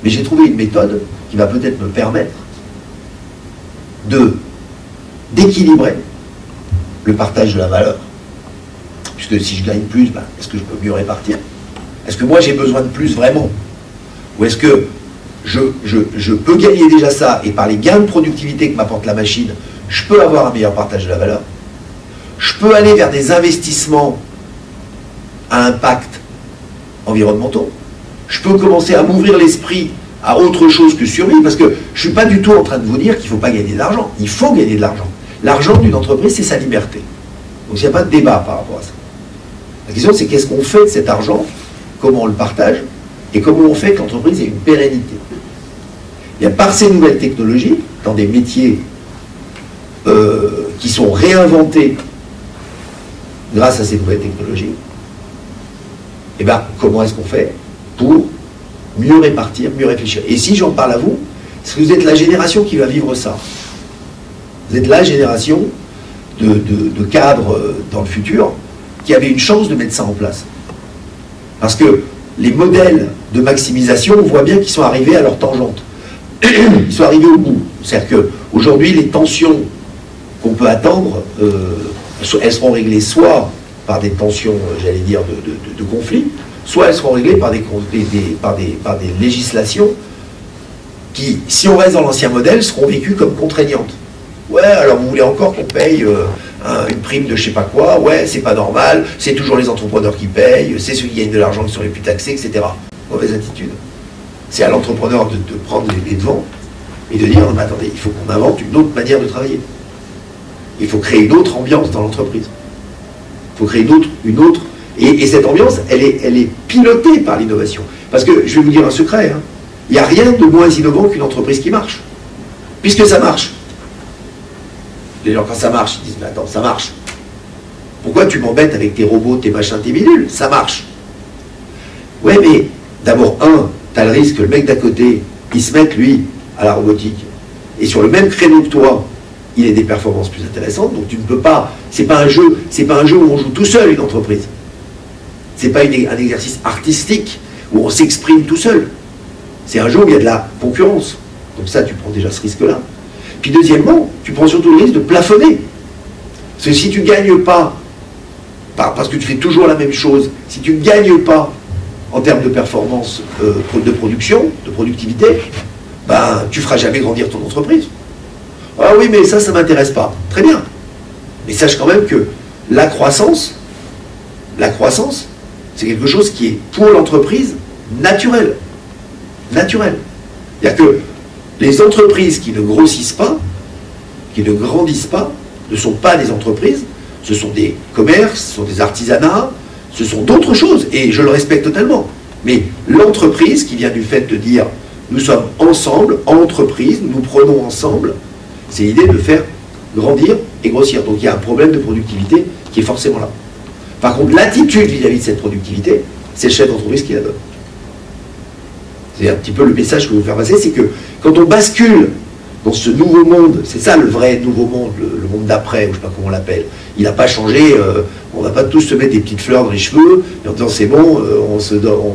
Mais j'ai trouvé une méthode qui va peut-être me permettre d'équilibrer le partage de la valeur. Puisque si je gagne plus, ben, est-ce que je peux mieux répartir? Est-ce que moi j'ai besoin de plus vraiment? Ou est-ce que je peux gagner déjà ça, et par les gains de productivité que m'apporte la machine, je peux avoir un meilleur partage de la valeur? Je peux aller vers des investissements à impact environnementaux. Je peux commencer à m'ouvrir l'esprit à autre chose que survie, parce que je ne suis pas du tout en train de vous dire qu'il ne faut pas gagner de l'argent. Il faut gagner de l'argent. L'argent d'une entreprise, c'est sa liberté. Donc il n'y a pas de débat par rapport à ça. La question, c'est qu'est-ce qu'on fait de cet argent, comment on le partage, et comment on fait que l'entreprise ait une pérennité. Et par ces nouvelles technologies, dans des métiers qui sont réinventés grâce à ces nouvelles technologies, et bien, comment est-ce qu'on fait pour mieux répartir, mieux réfléchir? Et si j'en parle à vous, c'est que vous êtes la génération qui va vivre ça. Vous êtes la génération de cadres dans le futur qui avait une chance de mettre ça en place. Parce que les modèles de maximisation, on voit bien qu'ils sont arrivés à leur tangente. Ils sont arrivés au bout. C'est-à-dire qu'aujourd'hui, les tensions qu'on peut attendre, elles seront réglées soit par des tensions, j'allais dire, de conflits, soit elles seront réglées par des législations qui, si on reste dans l'ancien modèle, seront vécues comme contraignantes. Ouais, alors vous voulez encore qu'on paye une prime de je sais pas quoi, ouais, c'est pas normal, c'est toujours les entrepreneurs qui payent, c'est ceux qui gagnent de l'argent qui sont les plus taxés, etc. Mauvaise attitude. C'est à l'entrepreneur de prendre les devants et de dire, non mais attendez, il faut qu'on invente une autre manière de travailler. Il faut créer une autre ambiance dans l'entreprise. Il faut créer une autre et cette ambiance, elle est pilotée par l'innovation. Parce que, je vais vous dire un secret, hein, il n'y a rien de moins innovant qu'une entreprise qui marche. Puisque ça marche. Les gens, quand ça marche, ils disent, mais attends, ça marche. Pourquoi tu m'embêtes avec tes robots, tes machins, tes bidules? Ça marche. Ouais, mais d'abord, tu as le risque que le mec d'à côté, il se mette, lui, à la robotique. Et sur le même créneau que toi, il ait des performances plus intéressantes. Donc tu ne peux pas, c'est pas un jeu où on joue tout seul une entreprise. C'est pas un exercice artistique où on s'exprime tout seul. C'est un jeu où il y a de la concurrence. Donc ça, tu prends déjà ce risque-là. Puis deuxièmement, tu prends surtout le risque de plafonner. Parce que si tu ne gagnes pas, parce que tu fais toujours la même chose, si tu ne gagnes pas en termes de performance de production, de productivité, ben, tu ne feras jamais grandir ton entreprise. Ah oui, mais ça ne m'intéresse pas. Très bien. Mais sache quand même que la croissance, c'est quelque chose qui est, pour l'entreprise, naturel. Naturel. C'est-à-dire que les entreprises qui ne grossissent pas, qui ne grandissent pas, ne sont pas des entreprises, ce sont des commerces, ce sont des artisanats, ce sont d'autres choses, et je le respecte totalement. Mais l'entreprise, qui vient du fait de dire nous sommes ensemble, en entreprise, nous prenons ensemble, c'est l'idée de faire grandir et grossir. Donc il y a un problème de productivité qui est forcément là. Par contre, l'attitude vis-à-vis de cette productivité, c'est le chef d'entreprise qui la donne. C'est un petit peu le message que je veux vous faire passer, c'est que quand on bascule dans ce nouveau monde, c'est ça le vrai nouveau monde, le monde d'après, ou je ne sais pas comment on l'appelle, il n'a pas changé, on ne va pas tous se mettre des petites fleurs dans les cheveux, et en disant c'est bon,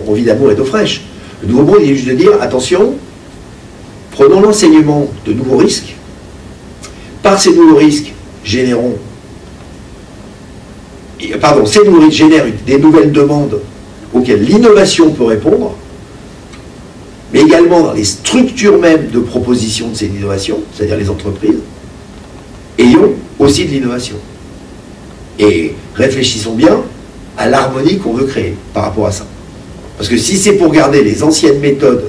on vit d'amour et d'eau fraîche. Le nouveau monde, il est juste de dire, attention, prenons l'enseignement de nouveaux risques, par ces nouveaux risques, ces nouveaux risques génèrent des nouvelles demandes auxquelles l'innovation peut répondre, mais également dans les structures même de proposition de ces innovations, c'est-à-dire les entreprises, ayons aussi de l'innovation. Et réfléchissons bien à l'harmonie qu'on veut créer par rapport à ça. Parce que si c'est pour garder les anciennes méthodes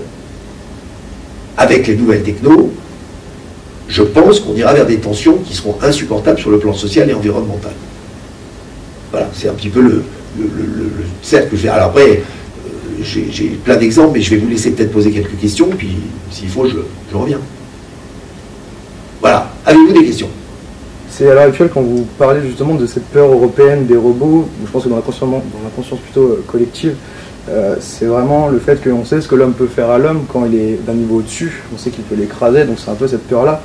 avec les nouvelles technos, je pense qu'on ira vers des tensions qui seront insupportables sur le plan social et environnemental. Voilà, c'est un petit peu le cercle que je fais. Alors après, j'ai plein d'exemples, mais je vais vous laisser peut-être poser quelques questions, puis s'il faut, je reviens. Voilà. Avez-vous des questions? C'est à l'heure actuelle, quand vous parlez justement de cette peur européenne des robots, je pense que dans la conscience plutôt collective, c'est vraiment le fait qu'on sait ce que l'homme peut faire à l'homme quand il est d'un niveau au-dessus, on sait qu'il peut l'écraser, donc c'est un peu cette peur-là.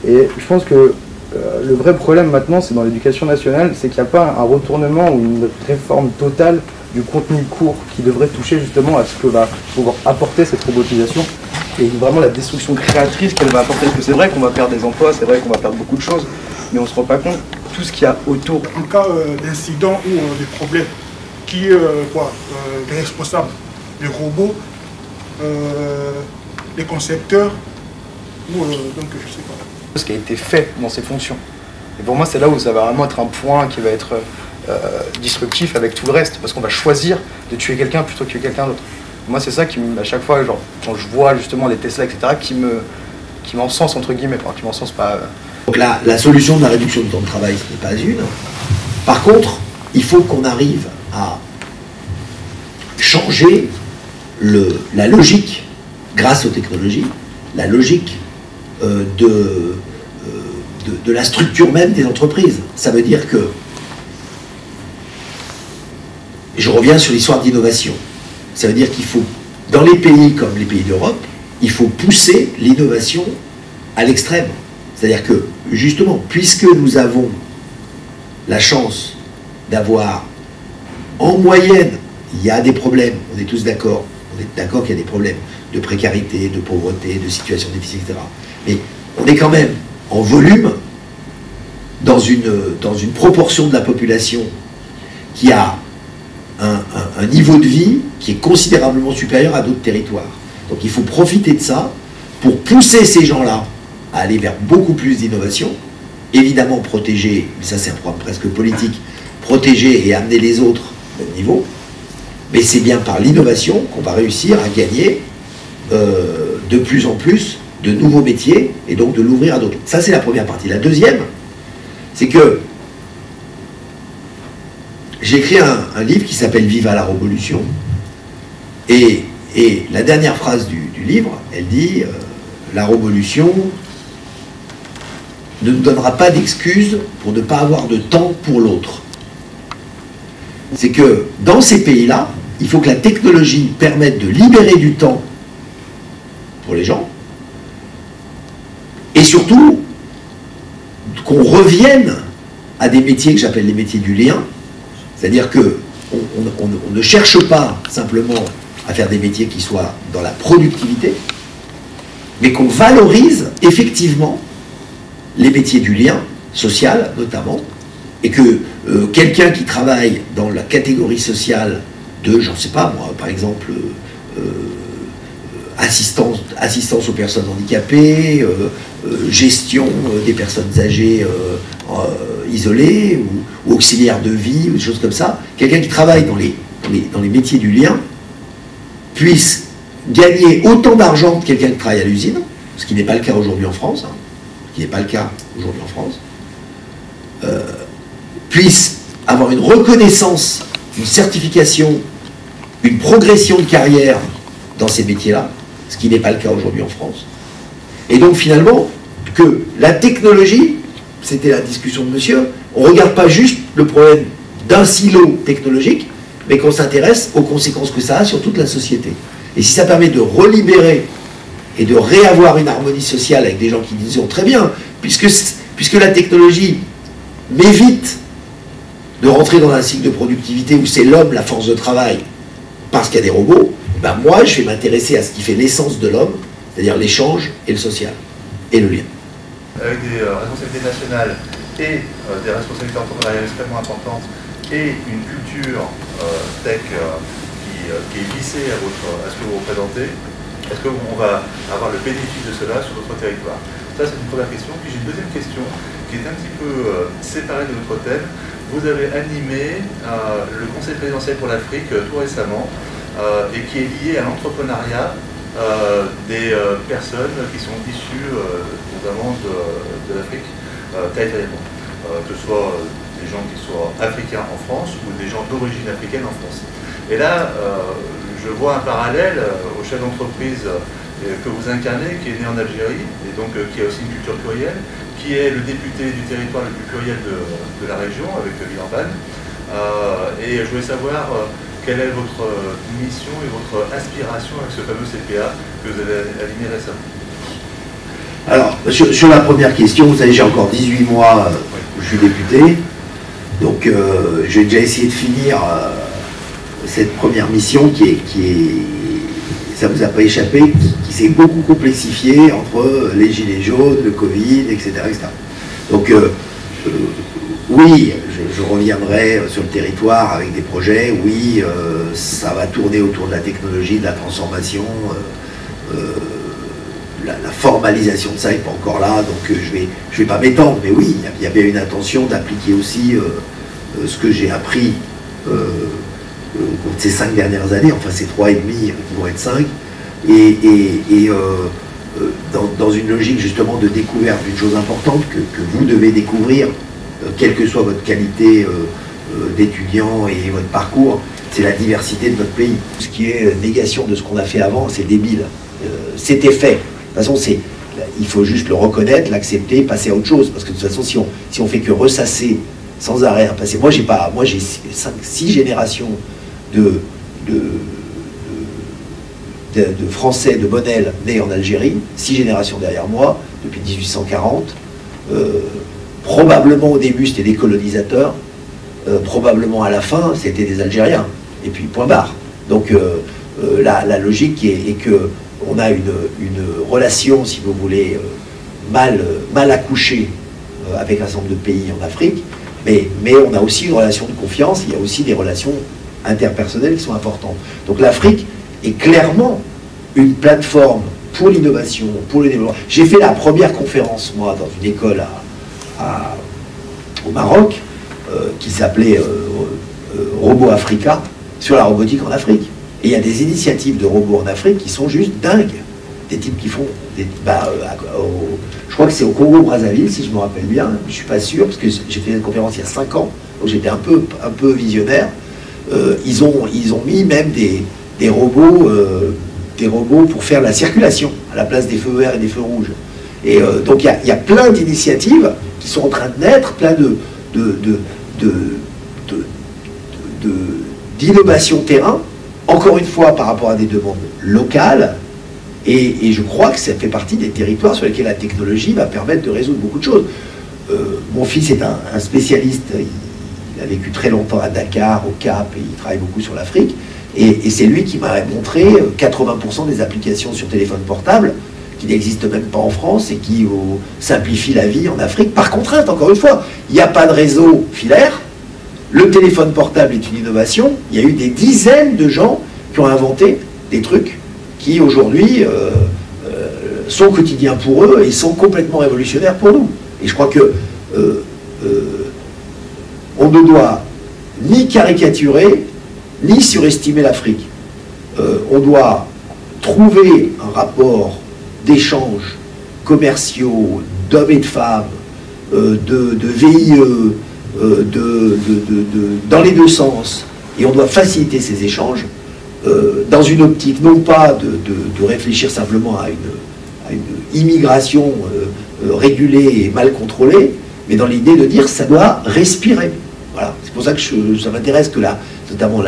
Et je pense que le vrai problème maintenant, c'est dans l'éducation nationale, c'est qu'il n'y a pas un retournement ou une réforme totale du contenu court qui devrait toucher justement à ce que va pouvoir apporter cette robotisation et vraiment la destruction créatrice qu'elle va apporter. Parce que c'est vrai qu'on va perdre des emplois, c'est vrai qu'on va perdre beaucoup de choses, mais on ne se rend pas compte de tout ce qu'il y a autour. En cas d'incident ou de problème, qui est responsable des robots, les concepteurs, ou donc je sais pas. Ce qui a été fait dans ces fonctions. Et pour moi, c'est là où ça va vraiment être un point qui va être disruptif avec tout le reste, parce qu'on va choisir de tuer quelqu'un plutôt que tuer quelqu'un d'autre. Moi, c'est ça qui, à chaque fois, genre, quand je vois justement les Tesla, etc., qui m'encense, entre guillemets, enfin, qui m'encense pas. Donc la solution de la réduction du temps de travail, ce n'est pas une. Par contre, il faut qu'on arrive à changer la logique, grâce aux technologies, la logique de la structure même des entreprises. Ça veut dire que, je reviens sur l'histoire d'innovation, ça veut dire qu'il faut, dans les pays comme les pays d'Europe, il faut pousser l'innovation à l'extrême. C'est-à-dire que, justement, puisque nous avons la chance d'avoir, en moyenne, il y a des problèmes, on est tous d'accord, qu'il y a des problèmes de précarité, de pauvreté, de situation difficile, etc. Mais on est quand même, en volume, dans une proportion de la population qui a un niveau de vie qui est considérablement supérieur à d'autres territoires. Donc il faut profiter de ça pour pousser ces gens-là à aller vers beaucoup plus d'innovation, évidemment protéger, mais ça c'est un problème presque politique, protéger et amener les autres au même niveau, mais c'est bien par l'innovation qu'on va réussir à gagner de plus en plus de nouveaux métiers et donc de l'ouvrir à d'autres. Ça c'est la première partie. La deuxième, c'est que j'ai écrit un livre qui s'appelle « Viva la Révolution » et la dernière phrase du livre, elle dit la révolution ne nous donnera pas d'excuses pour ne pas avoir de temps pour l'autre. C'est que dans ces pays-là, il faut que la technologie permette de libérer du temps pour les gens et surtout qu'on revienne à des métiers que j'appelle les métiers du lien, c'est-à-dire que on ne cherche pas simplement à faire des métiers qui soient dans la productivité, mais qu'on valorise effectivement les métiers du lien, social notamment, et que quelqu'un qui travaille dans la catégorie sociale de, j'en sais pas moi, par exemple, assistance aux personnes handicapées, gestion des personnes âgées isolées, ou auxiliaire de vie, ou des choses comme ça, quelqu'un qui travaille dans les métiers du lien puisse gagner autant d'argent que quelqu'un qui travaille à l'usine, ce qui n'est pas le cas aujourd'hui en France, puisse avoir une reconnaissance, une certification, une progression de carrière dans ces métiers-là, ce qui n'est pas le cas aujourd'hui en France. Et donc finalement, que la technologie, c'était la discussion de monsieur, on ne regarde pas juste le problème d'un silo technologique, mais qu'on s'intéresse aux conséquences que ça a sur toute la société. Et si ça permet de relibérer et de réavoir une harmonie sociale avec des gens qui disent très bien, puisque la technologie m'évite de rentrer dans un cycle de productivité où c'est l'homme la force de travail parce qu'il y a des robots, ben moi je vais m'intéresser à ce qui fait l'essence de l'homme, c'est-à-dire l'échange et le social et le lien. Avec des responsabilités nationales et des responsabilités entrepreneuriales extrêmement importantes et une culture tech qui est vissée à ce que vous représentez, est-ce qu'on va avoir le bénéfice de cela sur notre territoire? Ça, c'est une première question. Puis j'ai une deuxième question qui est un petit peu séparée de notre thème. Vous avez animé le Conseil présidentiel pour l'Afrique tout récemment et qui est lié à l'entrepreneuriat des personnes qui sont issues notamment de l'Afrique territorialement. Que ce soit des gens qui soient africains en France ou des gens d'origine africaine en France. Et là, je vois un parallèle au chef d'entreprise que vous incarnez, qui est né en Algérie, et donc qui a aussi une culture plurielle, qui est le député du territoire le plus pluriel de la région, avec Villeurbanne. Et je voulais savoir quelle est votre mission et votre aspiration avec ce fameux CPA que vous avez aligné récemment. Alors, sur la première question, vous savez, j'ai encore 18 mois où je suis député, donc j'ai déjà essayé de finir cette première mission qui est ça vous a pas échappé, qui s'est beaucoup complexifiée entre les gilets jaunes, le Covid, etc. Donc oui, je reviendrai sur le territoire avec des projets, oui, ça va tourner autour de la technologie, de la transformation, la formalisation de ça n'est pas encore là, donc je vais pas m'étendre, mais oui, il y avait une intention d'appliquer aussi ce que j'ai appris au cours de ces 5 dernières années, enfin ces 3 et demi vont être 5, dans une logique justement de découverte d'une chose importante que vous devez découvrir, quelle que soit votre qualité d'étudiant et votre parcours, c'est la diversité de notre pays. Ce qui est négation de ce qu'on a fait avant, c'est débile. C'était fait. De toute façon, il faut juste le reconnaître, l'accepter, passer à autre chose. Parce que de toute façon, si on fait que ressasser sans arrêt un passé, moi j'ai 6 générations de Français de Bonnel nés en Algérie, 6 générations derrière moi, depuis 1840. Probablement au début c'était des colonisateurs, probablement à la fin c'était des Algériens, et puis point barre. Donc la logique est que on a une relation, si vous voulez, mal accouchée avec un certain nombre de pays en Afrique, mais on a aussi une relation de confiance, il y a aussi des relations interpersonnelles qui sont importantes. Donc l'Afrique est clairement une plateforme pour l'innovation, pour le développement. J'ai fait la première conférence, moi, dans une école au Maroc, qui s'appelait Robo Africa, sur la robotique en Afrique. Et il y a des initiatives de robots en Afrique qui sont juste dingues. Des types qui font... je crois que c'est au Congo-Brazzaville, si je me rappelle bien. Je ne suis pas sûr, parce que j'ai fait une conférence il y a 5 ans, donc j'étais un peu visionnaire. Ils ont mis même des robots pour faire la circulation à la place des feux verts et des feux rouges. Et donc il y a plein d'initiatives qui sont en train de naître, plein d'innovation terrain, encore une fois par rapport à des demandes locales, et je crois que ça fait partie des territoires sur lesquels la technologie va permettre de résoudre beaucoup de choses. mon fils est un spécialiste, il a vécu très longtemps à Dakar, au Cap, et il travaille beaucoup sur l'Afrique. Et c'est lui qui m'a montré 80% des applications sur téléphone portable qui n'existent même pas en France et qui simplifient la vie en Afrique par contrainte, encore une fois. Il n'y a pas de réseau filaire, le téléphone portable est une innovation, il y a eu des dizaines de gens qui ont inventé des trucs qui aujourd'hui sont quotidiens pour eux et sont complètement révolutionnaires pour nous. Et je crois que on ne doit ni caricaturer, ni surestimer l'Afrique. On doit trouver un rapport d'échanges commerciaux, d'hommes et de femmes, de VIE, dans les deux sens, et on doit faciliter ces échanges dans une optique non pas de réfléchir simplement à une immigration régulée et mal contrôlée, mais dans l'idée de dire ça doit respirer. Voilà. C'est pour ça que ça m'intéresse que notamment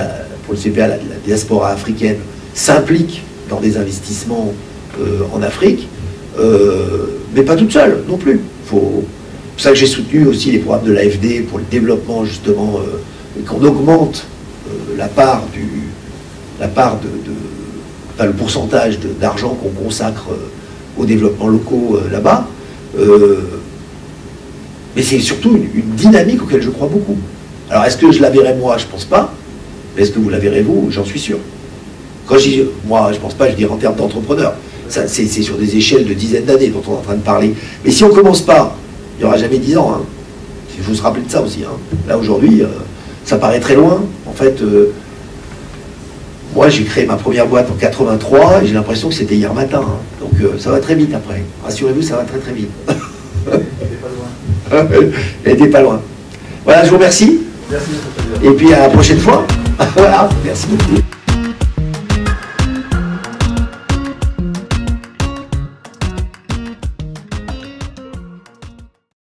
pour le CPA, la diaspora africaine s'implique dans des investissements en Afrique, mais pas toute seule non plus. C'est pour ça que j'ai soutenu aussi les programmes de l'AFD pour le développement justement, qu'on augmente le pourcentage d'argent qu'on consacre aux développements locaux là-bas. Mais c'est surtout une dynamique auquel je crois beaucoup. Alors est-ce que je la verrai moi? Je pense pas. Mais est-ce que vous la verrez vous? J'en suis sûr. Quand je dis moi, je pense pas, je dis en termes d'entrepreneurs. C'est sur des échelles de dizaines d'années dont on est en train de parler. Mais si on commence pas, il n'y aura jamais 10 ans. Hein. Il faut se rappeler de ça aussi. Hein. Là aujourd'hui, ça paraît très loin. En fait, moi j'ai créé ma première boîte en 83 et j'ai l'impression que c'était hier matin. Hein. Donc ça va très vite après. Rassurez-vous, ça va très très vite. Elle n'était pas loin. Voilà, je vous remercie. Merci. Et puis à la prochaine fois. Voilà, merci beaucoup.